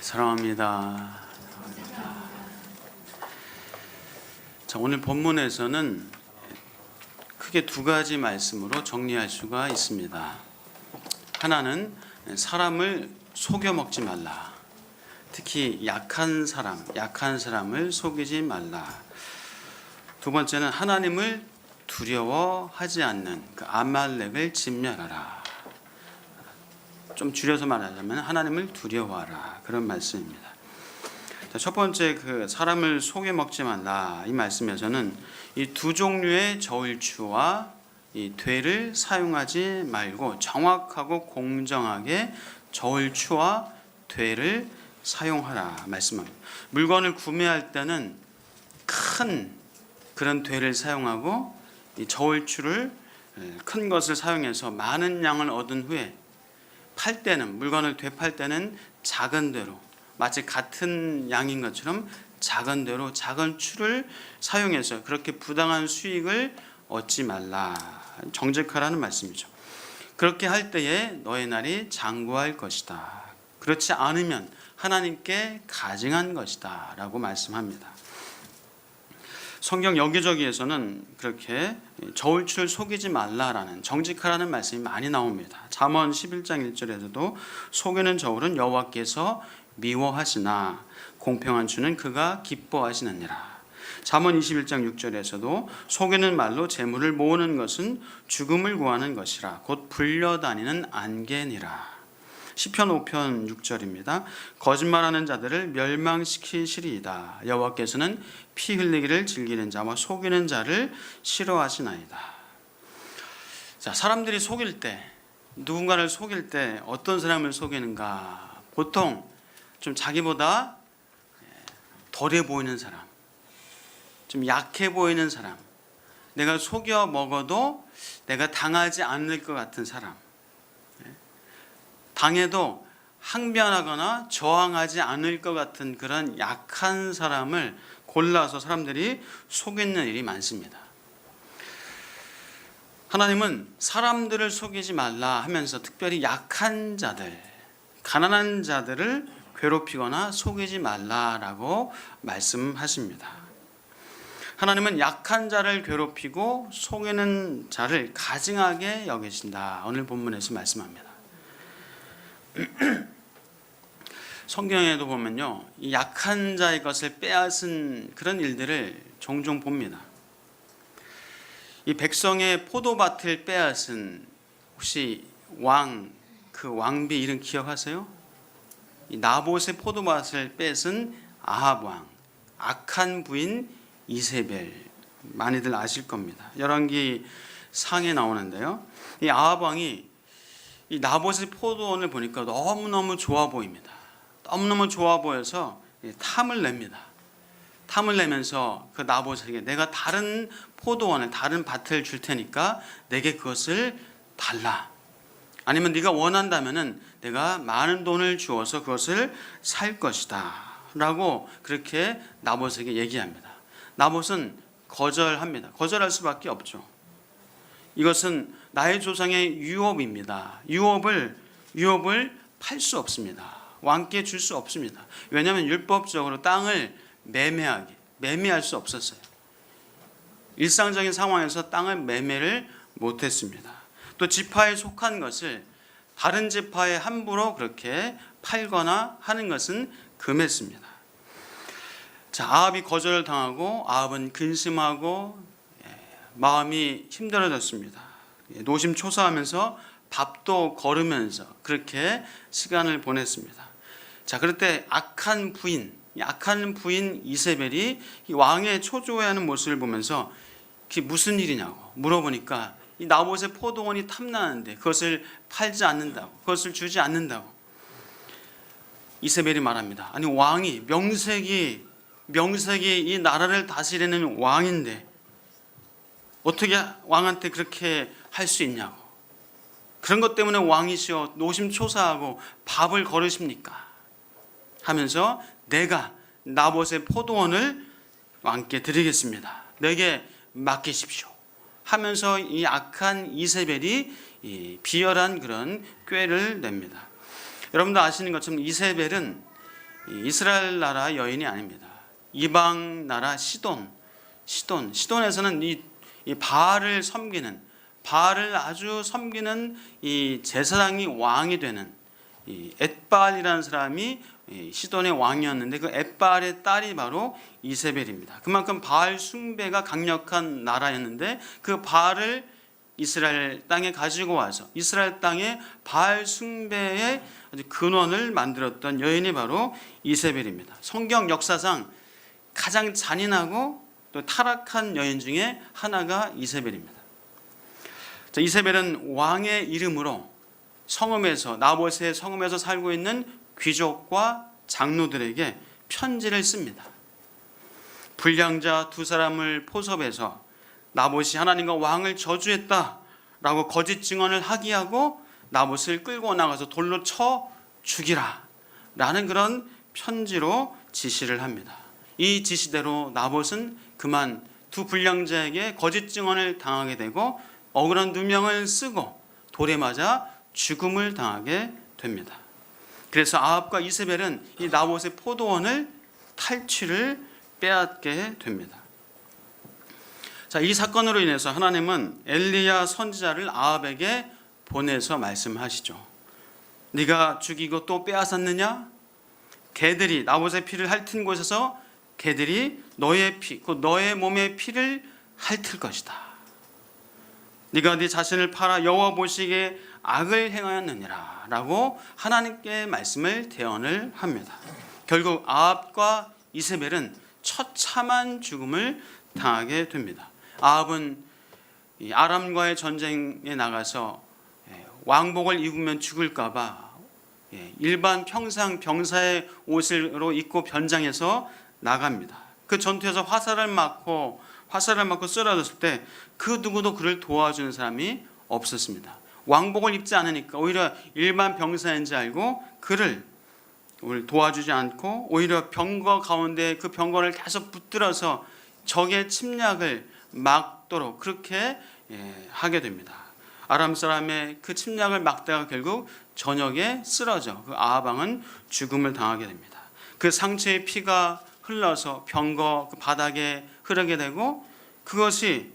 사랑합니다. 자, 오늘 본문에서는 크게 두 가지 말씀으로 정리할 수가 있습니다. 하나는 사람을 속여 먹지 말라. 특히 약한 사람을 속이지 말라. 두 번째는 하나님을 두려워하지 않는 그 아말렉을 진멸하라. 좀 줄여서 말하자면 하나님을 두려워하라, 그런 말씀입니다. 자, 첫 번째 그 사람을 속여 먹지 말라, 이 말씀에서는 이 두 종류의 저울추와 이 되를 사용하지 말고 정확하고 공정하게 저울추와 되를 사용하라 말씀합니다. 물건을 구매할 때는 큰 그런 되를 사용하고 이 저울추를 큰 것을 사용해서 많은 양을 얻은 후에 팔 때는, 물건을 되팔 때는 작은 대로, 마치 같은 양인 것처럼 작은 대로 작은 추를 사용해서 그렇게 부당한 수익을 얻지 말라, 정직하라는 말씀이죠. 그렇게 할 때에 너의 날이 장구할 것이다. 그렇지 않으면 하나님께 가증한 것이다 라고 말씀합니다. 성경 여기저기에서는 그렇게 저울추를 속이지 말라라는, 정직하라는 말씀이 많이 나옵니다. 잠언 11장 1절에서도 속이는 저울은 여호와께서 미워하시나 공평한 추는 그가 기뻐하시느니라. 잠언 21장 6절에서도 속이는 말로 재물을 모으는 것은 죽음을 구하는 것이라 곧 불려다니는 안개니라. 시편 5편 6절입니다. 거짓말하는 자들을 멸망시키시리이다. 여호와께서는 피 흘리기를 즐기는 자와 속이는 자를 싫어하시나이다. 자, 사람들이 속일 때, 누군가를 속일 때 어떤 사람을 속이는가? 보통 좀 자기보다 덜해 보이는 사람, 좀 약해 보이는 사람, 내가 속여 먹어도 내가 당하지 않을 것 같은 사람, 당해도 항변하거나 저항하지 않을 것 같은 그런 약한 사람을 골라서 사람들이 속이는 일이 많습니다. 하나님은 사람들을 속이지 말라 하면서 특별히 약한 자들, 가난한 자들을 괴롭히거나 속이지 말라라고 말씀하십니다. 하나님은 약한 자를 괴롭히고 속이는 자를 가증하게 여기신다, 오늘 본문에서 말씀합니다. 성경에도 보면요, 이 약한 자의 것을 빼앗은 그런 일들을 종종 봅니다. 이 백성의 포도밭을 빼앗은, 혹시 그 왕비 이름 기억하세요? 이 나봇의 포도밭을 뺏은 아합 왕, 악한 부인 이세벨, 많이들 아실 겁니다. 열왕기 상에 나오는데요, 이 아합 왕이 이 나봇의 포도원을 보니까 너무너무 좋아 보입니다. 너무너무 좋아 보여서 탐을 냅니다. 탐을 내면서 그 나봇에게 내가 다른 포도원을, 다른 밭을 줄 테니까 내게 그것을 달라. 아니면 네가 원한다면은 내가 많은 돈을 주어서 그것을 살 것이다 라고 그렇게 나봇에게 얘기합니다. 나봇은 거절합니다. 거절할 수밖에 없죠. 이것은 나의 조상의 유업입니다. 유업을 팔 수 없습니다. 왕께 줄 수 없습니다. 왜냐하면 율법적으로 땅을 매매할 수 없었어요. 일상적인 상황에서 땅을 매매를 못했습니다. 또 지파에 속한 것을 다른 지파에 함부로 그렇게 팔거나 하는 것은 금했습니다. 자, 아합이 거절을 당하고 아합은 근심하고 마음이 힘들어졌습니다. 노심초사하면서 밥도 거르면서 그렇게 시간을 보냈습니다. 자, 그럴 때 악한 부인 이세벨이 이 왕의 초조해하는 모습을 보면서 그게 무슨 일이냐고 물어보니까 이 나봇의 포도원이 탐나는데 그것을 팔지 않는다고, 그것을 주지 않는다고. 이세벨이 말합니다. 아니, 왕이 명색이 이 나라를 다스리는 왕인데 어떻게 왕한테 그렇게 할 수 있냐고. 그런 것 때문에 왕이시여 노심초사하고 밥을 거르십니까? 하면서 내가 나봇의 포도원을 왕께 드리겠습니다. 내게 맡기십시오. 하면서 이 악한 이세벨이 비열한 그런 꾀를 냅니다. 여러분도 아시는 것처럼 이세벨은 이스라엘 나라 여인이 아닙니다. 이방 나라 시돈에서는 이 바알을 아주 섬기는 이 제사장이 왕이 되는 이 엣바알이라는 사람이 시돈의 왕이었는데, 그 엣바알의 딸이 바로 이세벨입니다. 그만큼 바알 숭배가 강력한 나라였는데, 그 바알을 이스라엘 땅에 가지고 와서 이스라엘 땅에 바알 숭배의 아주 근원을 만들었던 여인이 바로 이세벨입니다. 성경 역사상 가장 잔인하고 또 타락한 여인 중에 하나가 이세벨입니다. 자, 이세벨은 왕의 이름으로 나봇의 성읍에서 살고 있는 귀족과 장로들에게 편지를 씁니다. 불량자 두 사람을 포섭해서 나봇이 하나님과 왕을 저주했다라고 거짓 증언을 하기하고 나봇을 끌고 나가서 돌로 쳐 죽이라 라는 그런 편지로 지시를 합니다. 이 지시대로 나봇은 그만 두 불량자에게 거짓 증언을 당하게 되고 억울한 누명을 쓰고 돌에 맞아 죽음을 당하게 됩니다. 그래서 아합과 이세벨은 이 나봇의 포도원을 탈취를 빼앗게 됩니다. 자, 이 사건으로 인해서 하나님은 엘리야 선지자를 아합에게 보내서 말씀하시죠. 네가 죽이고 또 빼앗았느냐? 개들이 나봇의 피를 핥은 곳에서 개들이 너의 피, 곧 너의 몸의 피를 핥을 것이다. 네가 네 자신을 팔아 여호와 보시기에 악을 행하였느니라 라고 하나님께 말씀을 대언을 합니다. 결국 아합과 이세벨은 처참한 죽음을 당하게 됩니다. 아합은 아람과의 전쟁에 나가서 왕복을 입으면 죽을까봐 일반 평상 병사의 옷으로 입고 변장해서 나갑니다. 그 전투에서 화살을 맞고 쓰러졌을 때 그 누구도 그를 도와주는 사람이 없었습니다. 왕복을 입지 않으니까 오히려 일반 병사인지 알고 그를 도와주지 않고 오히려 병거 가운데 그 병거를 계속 붙들어서 적의 침략을 막도록 그렇게 하게 됩니다. 아람 사람의 그 침략을 막다가 결국 저녁에 쓰러져 그 아합 왕은 죽음을 당하게 됩니다. 그 상처의 피가 흘러서 병거 그 바닥에 흐르게 되고 그것이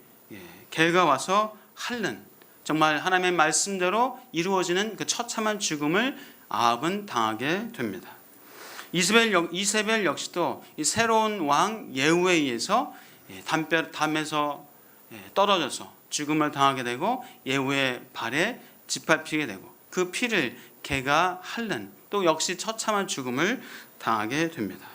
개가 와서 핥는, 정말 하나님의 말씀대로 이루어지는 그 처참한 죽음을 아합은 당하게 됩니다. 이세벨 역시도 이 새로운 왕 예후에 의해서 담에서 떨어져서 죽음을 당하게 되고 예후의 발에 짓밟히게 되고 그 피를 개가 핥는 또 역시 처참한 죽음을 당하게 됩니다.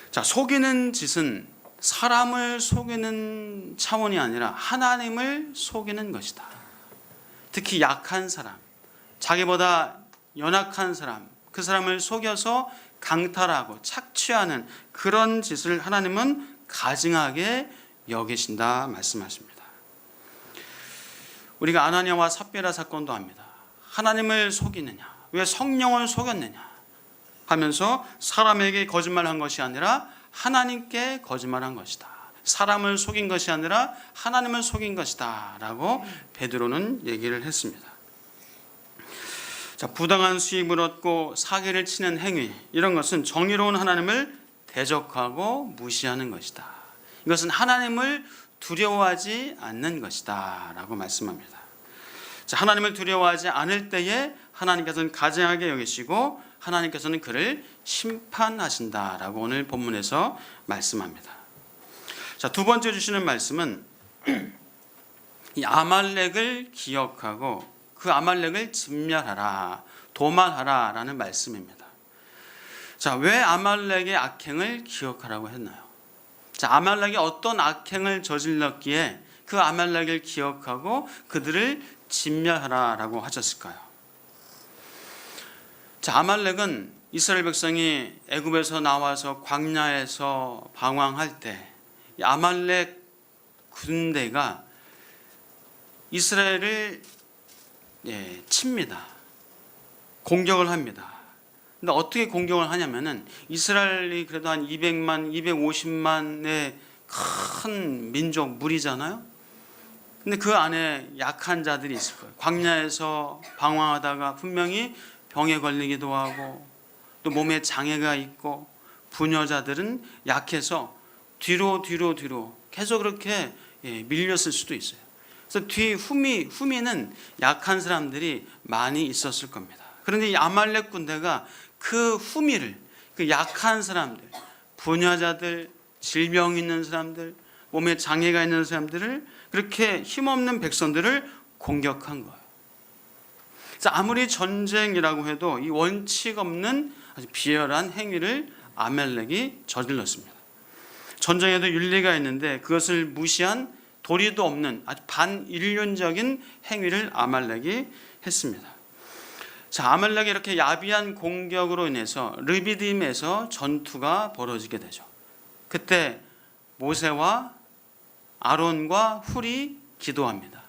자, 속이는 짓은 사람을 속이는 차원이 아니라 하나님을 속이는 것이다. 특히 약한 사람, 자기보다 연약한 사람, 그 사람을 속여서 강탈하고 착취하는 그런 짓을 하나님은 가증하게 여기신다 말씀하십니다. 우리가 아나니아와 삽비라 사건도 압니다. 하나님을 속이느냐, 왜 성령을 속였느냐 하면서 사람에게 거짓말한 것이 아니라 하나님께 거짓말한 것이다. 사람을 속인 것이 아니라 하나님을 속인 것이다 라고 베드로는 얘기를 했습니다. 자, 부당한 수입을 얻고 사기를 치는 행위, 이런 것은 정의로운 하나님을 대적하고 무시하는 것이다. 이것은 하나님을 두려워하지 않는 것이다 라고 말씀합니다. 자, 하나님을 두려워하지 않을 때에 하나님께서는 가증하게 여기시고 하나님께서는 그를 심판하신다라고 오늘 본문에서 말씀합니다. 자, 두 번째 주시는 말씀은 이 아말렉을 기억하고 그 아말렉을 진멸하라, 도말하라라는 말씀입니다. 자, 왜 아말렉의 악행을 기억하라고 했나요? 자, 아말렉이 어떤 악행을 저질렀기에 그 아말렉을 기억하고 그들을 진멸하라라고 하셨을까요? 자, 아말렉은 이스라엘 백성이 애굽에서 나와서 광야에서 방황할 때 아말렉 군대가 이스라엘을 칩니다. 공격을 합니다. 근데 어떻게 공격을 하냐면은 이스라엘이 그래도 한 200만, 250만의 큰 민족 무리잖아요. 근데 그 안에 약한 자들이 있을 거예요. 광야에서 방황하다가 분명히 병에 걸리기도 하고 또 몸에 장애가 있고 부녀자들은 약해서 뒤로 계속 그렇게 밀렸을 수도 있어요. 그래서 뒤 후미는 약한 사람들이 많이 있었을 겁니다. 그런데 이 아말렉 군대가 그 후미를, 그 약한 사람들, 부녀자들, 질병 있는 사람들, 몸에 장애가 있는 사람들을, 그렇게 힘없는 백성들을 공격한 거예요. 그래서 아무리 전쟁이라고 해도 이 원칙 없는 아주 비열한 행위를 아말렉이 저질렀습니다. 전쟁에도 윤리가 있는데 그것을 무시한 도리도 없는 아주 반인륜적인 행위를 아말렉이 했습니다. 자, 아말렉이 이렇게 야비한 공격으로 인해서 르비딤에서 전투가 벌어지게 되죠. 그때 모세와 아론과 훌이 기도합니다.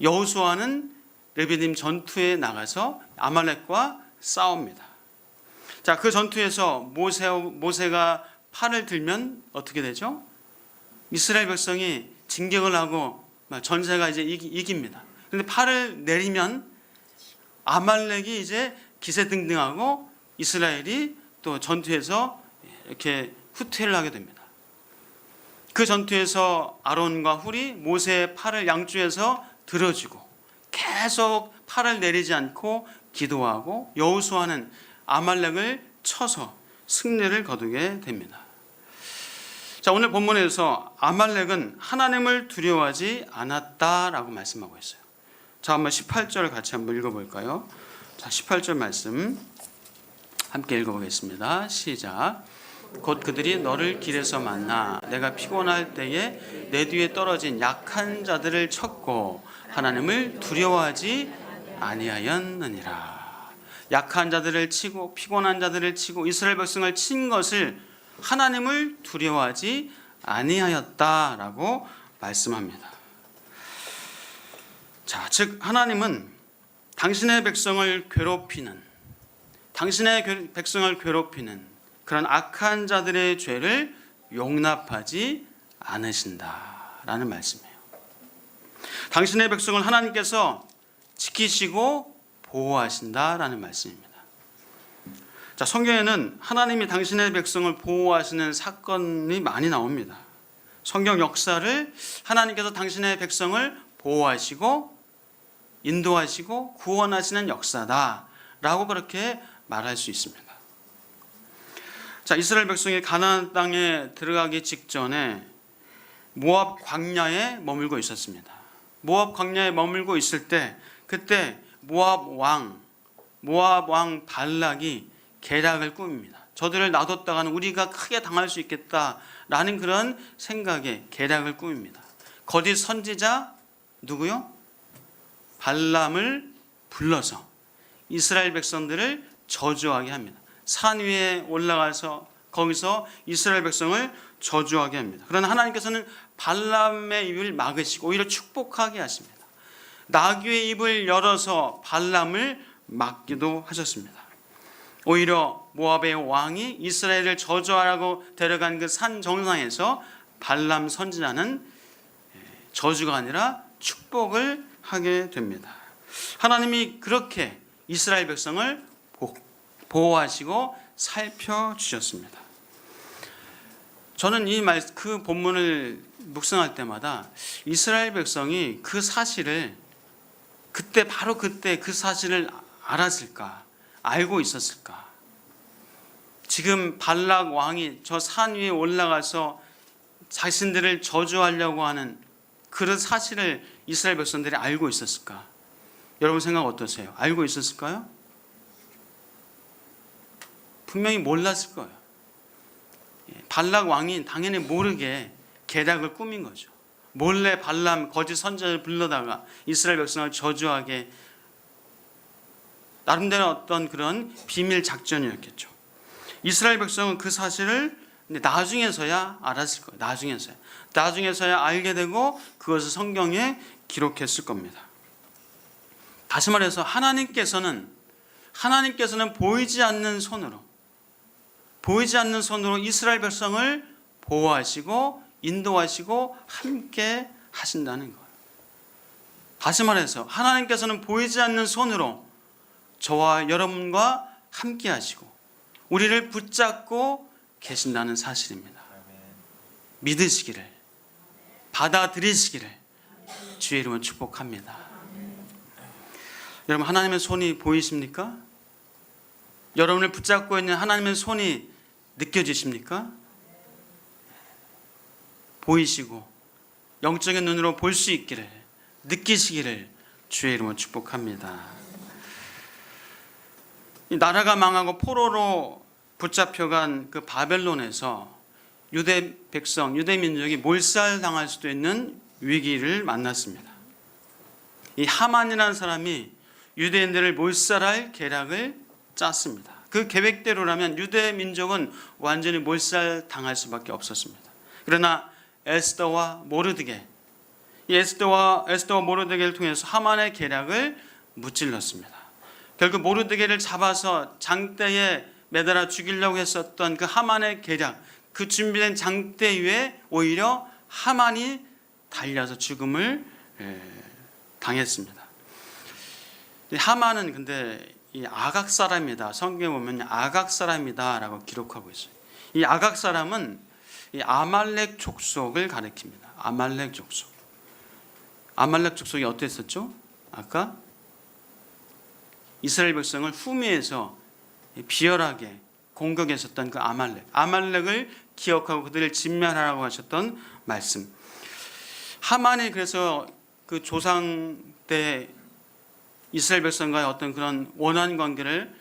여호수아는 르비딤 전투에 나가서 아말렉과 싸웁니다. 자, 그 전투에서 모세가 팔을 들면 어떻게 되죠? 이스라엘 백성이 진격을 하고 전세가 이제 이깁니다. 그런데 팔을 내리면 아말렉이 이제 기세등등하고 이스라엘이 또 전투에서 이렇게 후퇴를 하게 됩니다. 그 전투에서 아론과 훌이 모세의 팔을 양쪽에서 들어주고 계속 팔을 내리지 않고 기도하고 여호수아는 아말렉을 쳐서 승리를 거두게 됩니다. 자, 오늘 본문에서 아말렉은 하나님을 두려워하지 않았다라고 말씀하고 있어요. 자, 한번 18절 같이 한번 읽어볼까요? 자, 18절 말씀 함께 읽어보겠습니다. 시작. 곧 그들이 너를 길에서 만나 내가 피곤할 때에 내 뒤에 떨어진 약한 자들을 쳤고 하나님을 두려워하지 아니하였느니라. 약한 자들을 치고 피곤한 자들을 치고 이스라엘 백성을 친 것을 하나님을 두려워하지 아니하였다라고 말씀합니다. 자, 즉 하나님은 당신의 백성을 괴롭히는 그런 악한 자들의 죄를 용납하지 않으신다라는 말씀이에요. 당신의 백성을 하나님께서 지키시고 보호하신다라는 말씀입니다. 자, 성경에는 하나님이 당신의 백성을 보호하시는 사건이 많이 나옵니다. 성경 역사를 하나님께서 당신의 백성을 보호하시고 인도하시고 구원하시는 역사다라고 그렇게 말할 수 있습니다. 자, 이스라엘 백성이 가나안 땅에 들어가기 직전에 모압 광야에 머물고 있었습니다. 모압 광야에 머물고 있을 때 그때 모압 왕 발락이 계략을 꾸밉니다. 저들을 놔뒀다가는 우리가 크게 당할 수 있겠다라는 그런 생각에 계략을 꾸밉니다. 거짓 선지자 누구요? 발람을 불러서 이스라엘 백성들을 저주하게 합니다. 산 위에 올라가서 거기서 이스라엘 백성을 저주하게 합니다. 그러나 하나님께서는 발람의 입을 막으시고 오히려 축복하게 하십니다. 나귀의 입을 열어서 발람을 막기도 하셨습니다. 오히려 모압의 왕이 이스라엘을 저주하라고 데려간 그 산 정상에서 발람 선지자는 저주가 아니라 축복을 하게 됩니다. 하나님이 그렇게 이스라엘 백성을 보호하시고 살펴주셨습니다. 저는 그 본문을 묵상할 때마다 이스라엘 백성이 그 사실을 바로 그때 그 사실을 알았을까? 알고 있었을까? 지금 발락 왕이 저 산 위에 올라가서 자신들을 저주하려고 하는 그런 사실을 이스라엘 백성들이 알고 있었을까? 여러분 생각 어떠세요? 알고 있었을까요? 분명히 몰랐을 거예요. 발락 왕이 당연히 모르게 계략을 꾸민 거죠. 몰래 발람 거짓 선지자를 불러다가 이스라엘 백성을 저주하게 나름대로 어떤 그런 비밀 작전이었겠죠. 이스라엘 백성은 그 사실을 나중에서야 알았을 거예요. 나중에서야 알게 되고 그것을 성경에 기록했을 겁니다. 다시 말해서 하나님께서는 보이지 않는 손으로 이스라엘 백성을 보호하시고 인도하시고 함께 하신다는 거예요. 다시 말해서 하나님께서는 보이지 않는 손으로 저와 여러분과 함께 하시고 우리를 붙잡고 계신다는 사실입니다. 믿으시기를, 받아들이시기를 주의 이름으로 축복합니다. 여러분, 하나님의 손이 보이십니까? 여러분을 붙잡고 있는 하나님의 손이 느껴지십니까? 보이시고 영적인 눈으로 볼 수 있기를, 느끼시기를 주의 이름으로 축복합니다. 이 나라가 망하고 포로로 붙잡혀간 그 바벨론에서 유대 백성, 유대 민족이 몰살당할 수도 있는 위기를 만났습니다. 이 하만이라는 사람이 유대인들을 몰살할 계략을 짰습니다. 그 계획대로라면 유대 민족은 완전히 몰살당할 수밖에 없었습니다. 그러나 에스더와 모르드게, 이 에스더와 모르드게를 통해서 하만의 계략을 무찔렀습니다. 결국 모르드게를 잡아서 장대에 매달아 죽이려고 했었던 그 하만의 계략, 그 준비된 장대 위에 오히려 하만이 달려서 죽음을 당했습니다. 하만은 근데 이 아각 사람이다. 성경에 보면 아각 사람이다라고 기록하고 있어요. 이 아각 사람은 이 아말렉 족속을 가리킵니다. 아말렉 족속. 아말렉 족속이 어땠었죠? 아까 이스라엘 백성을 후미에서 비열하게 공격했었던 그 아말렉을 기억하고 그들을 진멸하라고 하셨던 말씀. 하만이 그래서 그 조상 때 이스라엘 백성과의 어떤 그런 원한 관계를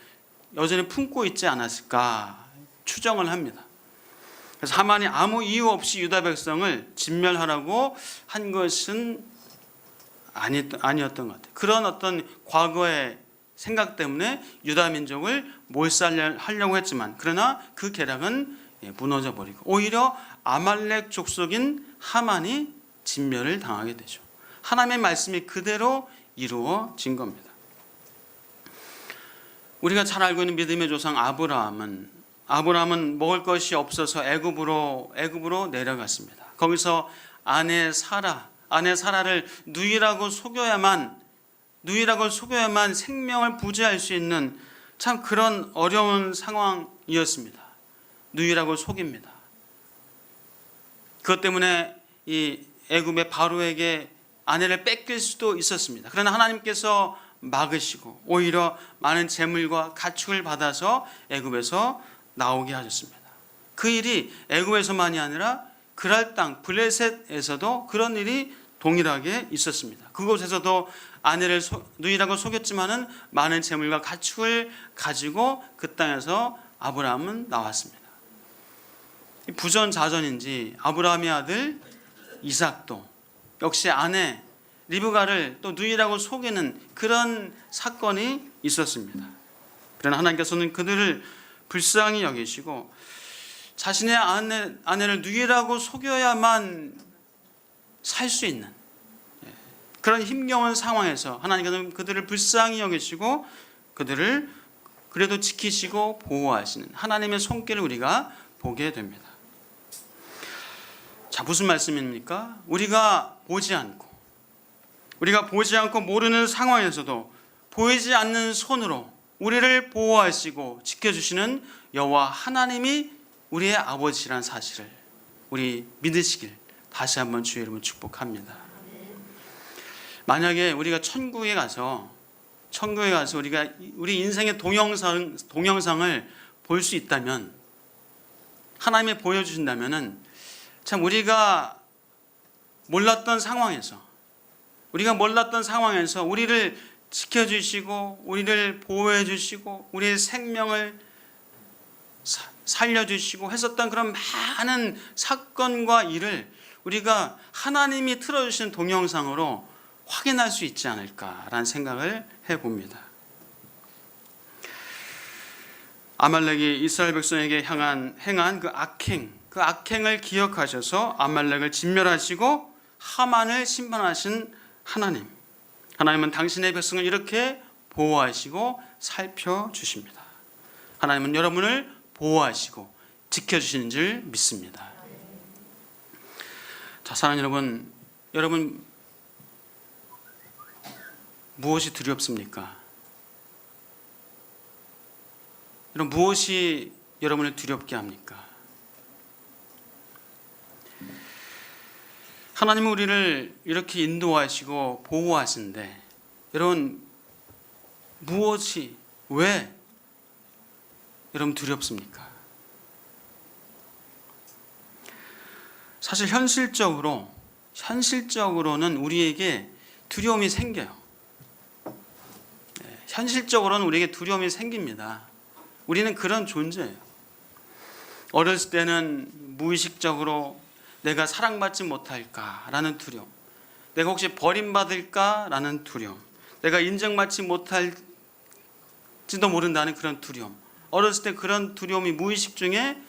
여전히 품고 있지 않았을까 추정을 합니다. 그래서 하만이 아무 이유 없이 유다 백성을 진멸하라고 한 것은 아니었던 것 같아요. 그런 어떤 과거의 생각 때문에 유다 민족을 몰살하려고 했지만, 그러나 그 계략은 무너져 버리고 오히려 아말렉 족속인 하만이 진멸을 당하게 되죠. 하나님의 말씀이 그대로 이루어진 겁니다. 우리가 잘 알고 있는 믿음의 조상 아브라함은 먹을 것이 없어서 애굽으로 내려갔습니다. 거기서 아내 사라를 누이라고 속여야만 생명을 부지할 수 있는 참 그런 어려운 상황이었습니다. 누이라고 속입니다. 그것 때문에 이 애굽의 바로에게 아내를 뺏길 수도 있었습니다. 그러나 하나님께서 막으시고 오히려 많은 재물과 가축을 받아서 애굽에서 나오게 하셨습니다. 그 일이 애굽에서만이 아니라 그랄 땅 블레셋에서도 그런 일이 동일하게 있었습니다. 그곳에서도 아내를 누이라고 속였지만은 많은 재물과 가축을 가지고 그 땅에서 아브라함은 나왔습니다. 부전자전인지 아브라함의 아들 이삭도 역시 아내 리브가를 또 누이라고 속이는 그런 사건이 있었습니다. 그러나 하나님께서는 그들을 불쌍히 여기시고 자신의 아내를 누이라고 속여야만 살 수 있는 그런 힘겨운 상황에서 하나님께서는 그들을 불쌍히 여기시고 그들을 그래도 지키시고 보호하시는 하나님의 손길을 우리가 보게 됩니다. 자, 무슨 말씀입니까? 우리가 보지 않고 모르는 상황에서도 보이지 않는 손으로 우리를 보호하시고 지켜주시는 여호와 하나님이 우리의 아버지란 사실을 우리 믿으시길 다시 한번 주의 이름으로 축복합니다. 만약에 우리가 천국에 가서 우리가 우리 인생의 동영상을 볼 수 있다면, 하나님이 보여주신다면은 참 우리가 몰랐던 상황에서 우리를 지켜주시고 우리를 보호해주시고 우리의 생명을 살려주시고 했었던 그런 많은 사건과 일을 우리가 하나님이 틀어주신 동영상으로 확인할 수 있지 않을까라는 생각을 해봅니다. 아말렉이 이스라엘 백성에게 행한 그 악행을 기억하셔서 아말렉을 진멸하시고 하만을 심판하신 하나님은 당신의 백성을 이렇게 보호하시고 살펴주십니다. 하나님은 여러분을 보호하시고 지켜주시는 줄 믿습니다. 자, 사랑하는 여러분 무엇이 두렵습니까? 무엇이 여러분을 두렵게 합니까? 하나님은 우리를 이렇게 인도하시고 보호하시는데 여러분 무엇이 왜 여러분 두렵습니까? 사실 현실적으로는 우리에게 두려움이 생겨요. 현실적으로는 우리에게 두려움이 생깁니다. 우리는 그런 존재예요. 어렸을 때는 무의식적으로 내가 사랑받지 못할까라는 두려움, 내가 혹시 버림받을까라는 두려움, 내가 인정받지 못할지도 모른다는 그런 두려움, 어렸을 때 그런 두려움이 무의식 중에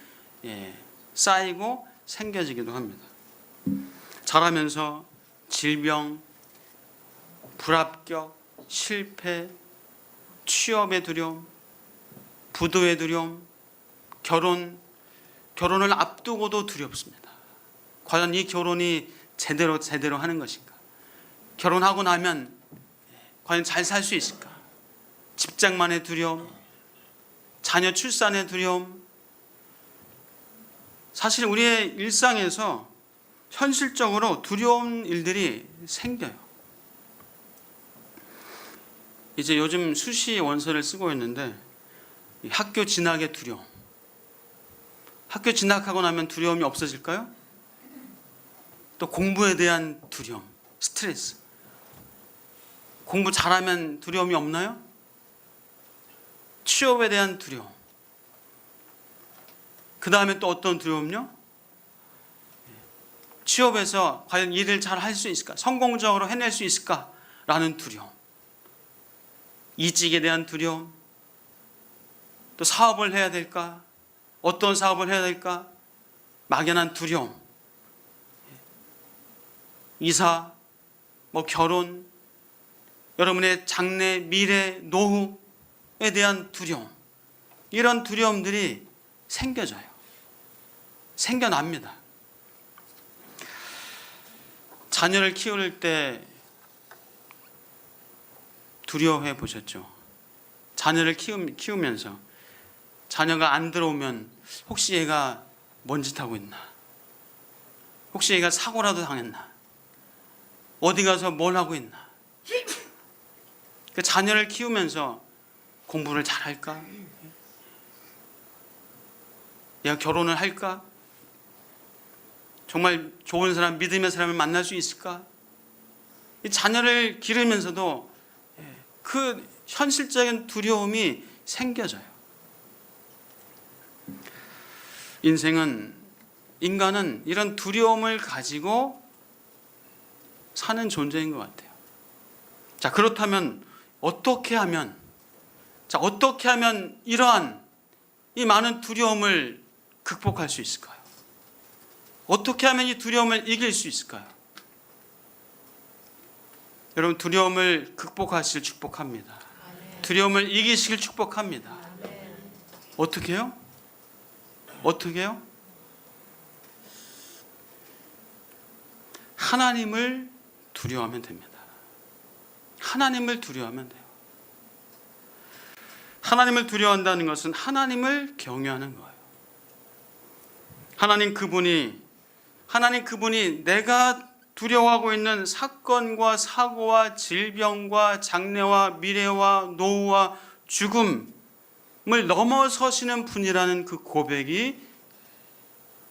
쌓이고 생겨지기도 합니다. 자라면서 질병, 불합격, 실패, 취업의 두려움, 부도의 두려움, 결혼을 앞두고도 두렵습니다. 과연 이 결혼이 제대로 하는 것인가? 결혼하고 나면 과연 잘 살 수 있을까? 집장만의 두려움, 자녀 출산의 두려움. 사실 우리의 일상에서 현실적으로 두려운 일들이 생겨요. 이제 요즘 수시 원서를 쓰고 있는데 학교 진학의 두려움. 학교 진학하고 나면 두려움이 없어질까요? 또 공부에 대한 두려움, 스트레스. 공부 잘하면 두려움이 없나요? 취업에 대한 두려움. 그 다음에 또 어떤 두려움요? 취업에서 과연 일을 잘 할 수 있을까? 성공적으로 해낼 수 있을까? 라는 두려움. 이직에 대한 두려움. 또 사업을 해야 될까? 어떤 사업을 해야 될까? 막연한 두려움. 이사, 결혼, 여러분의 장래, 미래, 노후에 대한 두려움. 이런 두려움들이 생겨져요. 생겨납니다. 자녀를 키울 때 두려워해 보셨죠? 자녀를 키우면서 자녀가 안 들어오면 혹시 얘가 뭔 짓 하고 있나? 혹시 얘가 사고라도 당했나? 어디 가서 뭘 하고 있나? 그 자녀를 키우면서 공부를 잘할까? 얘가 결혼을 할까? 정말 좋은 사람, 믿음의 사람을 만날 수 있을까? 이 자녀를 기르면서도 그 현실적인 두려움이 생겨져요. 인간은 이런 두려움을 가지고 사는 존재인 것 같아요. 자, 그렇다면 어떻게 하면 이러한 이 많은 두려움을 극복할 수 있을까요? 어떻게 하면 이 두려움을 이길 수 있을까요? 여러분, 두려움을 극복하시길 축복합니다. 두려움을 이기시길 축복합니다. 어떻게 해요? 하나님을 두려워하면 됩니다. 하나님을 두려워하면 돼요. 하나님을 두려워한다는 것은 하나님을 경외하는 거예요. 하나님 그분이 내가 두려워하고 있는 사건과 사고와 질병과 장래와 미래와 노후와 죽음을 넘어서시는 분이라는 그 고백이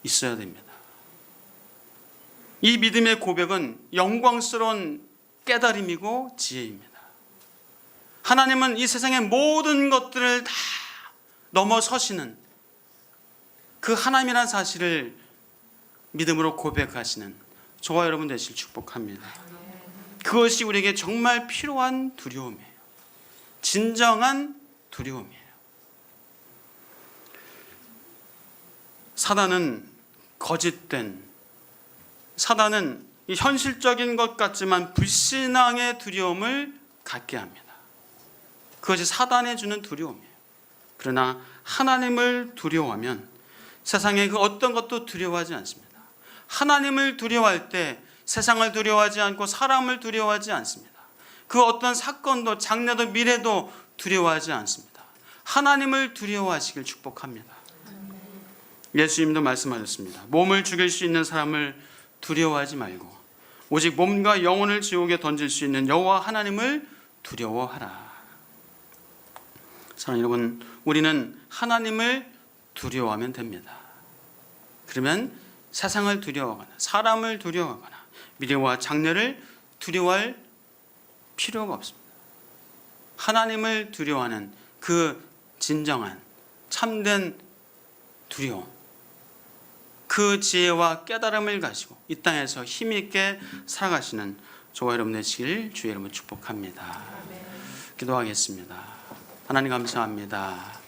있어야 됩니다. 이 믿음의 고백은 영광스러운 깨달음이고 지혜입니다. 하나님은 이 세상의 모든 것들을 다 넘어서시는 그 하나님이라는 사실을 믿음으로 고백하시는 저와 여러분 되시길 축복합니다. 그것이 우리에게 정말 필요한 두려움이에요. 진정한 두려움이에요. 사단은 이 현실적인 것 같지만 불신앙의 두려움을 갖게 합니다. 그것이 사단이 주는 두려움이에요. 그러나 하나님을 두려워하면 세상의 그 어떤 것도 두려워하지 않습니다. 하나님을 두려워할 때 세상을 두려워하지 않고 사람을 두려워하지 않습니다. 그 어떤 사건도 장래도 미래도 두려워하지 않습니다. 하나님을 두려워하시길 축복합니다. 예수님도 말씀하셨습니다. 몸을 죽일 수 있는 사람을 두려워하지 말고 오직 몸과 영혼을 지옥에 던질 수 있는 여호와 하나님을 두려워하라. 사랑하는 여러분, 우리는 하나님을 두려워하면 됩니다. 그러면 세상을 두려워하거나 사람을 두려워하거나 미래와 장래를 두려워할 필요가 없습니다. 하나님을 두려워하는 그 진정한 참된 두려움, 그 지혜와 깨달음을 가지고 이 땅에서 힘있게 살아가시는 저와 여러분 되시길 주의 이름으로 축복합니다. 기도하겠습니다. 하나님 감사합니다.